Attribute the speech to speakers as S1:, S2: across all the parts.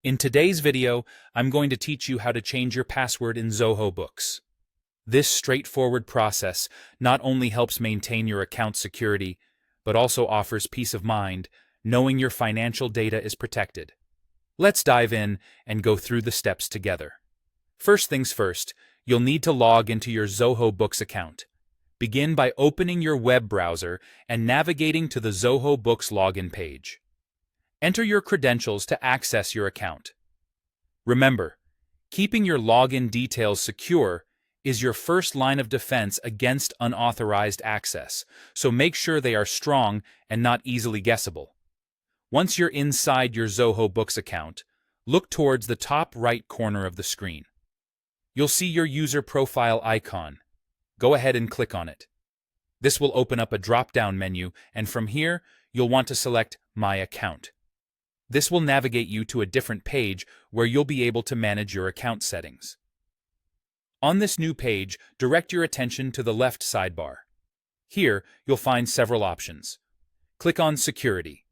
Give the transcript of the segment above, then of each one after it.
S1: In today's video, I'm going to teach you how to change your password in Zoho Books. This straightforward process not only helps maintain your account security, but also offers peace of mind, knowing your financial data is protected. Let's dive in and go through the steps together. First things first, you'll need to log into your Zoho Books account. Begin by opening your web browser and navigating to the Zoho Books login page. Enter your credentials to access your account. Remember, keeping your login details secure is your first line of defense against unauthorized access, so make sure they are strong and not easily guessable. Once you're inside your Zoho Books account, look towards the top right corner of the screen. You'll see your user profile icon. Go ahead and click on it. This will open up a drop-down menu, and from here, you'll want to select My Account. This will navigate you to a different page where you'll be able to manage your account settings. On this new page, direct your attention to the left sidebar. Here, you'll find several options. Click on Security.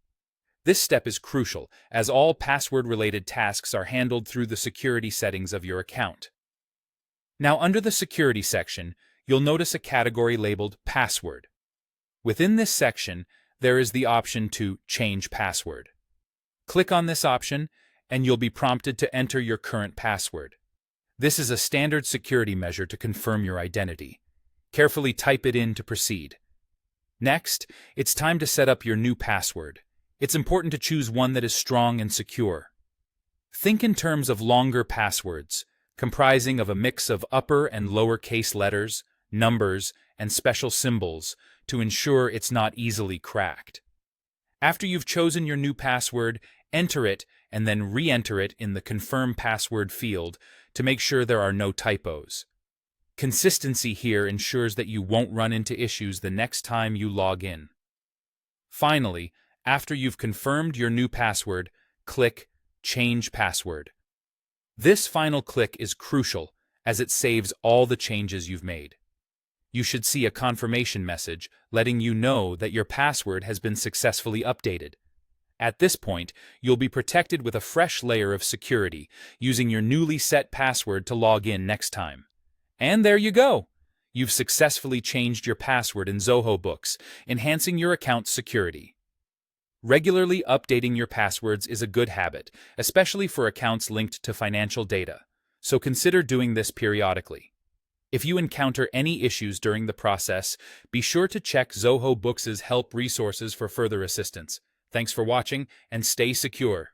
S1: This step is crucial, as all password-related tasks are handled through the security settings of your account. Now, under the Security section, you'll notice a category labeled Password. Within this section, there is the option to Change Password. Click on this option, and you'll be prompted to enter your current password. This is a standard security measure to confirm your identity. Carefully type it in to proceed. Next, it's time to set up your new password. It's important to choose one that is strong and secure. Think in terms of longer passwords, comprising of a mix of upper and lowercase letters, numbers, and special symbols to ensure it's not easily cracked. After you've chosen your new password, enter it and then re-enter it in the Confirm Password field to make sure there are no typos. Consistency here ensures that you won't run into issues the next time you log in. Finally, after you've confirmed your new password, click Change Password. This final click is crucial as it saves all the changes you've made. You should see a confirmation message letting you know that your password has been successfully updated. At this point, you'll be protected with a fresh layer of security, using your newly set password to log in next time. And there you go! You've successfully changed your password in Zoho Books, enhancing your account's security. Regularly updating your passwords is a good habit, especially for accounts linked to financial data, so consider doing this periodically. If you encounter any issues during the process, be sure to check Zoho Books' help resources for further assistance. Thanks for watching, and stay secure.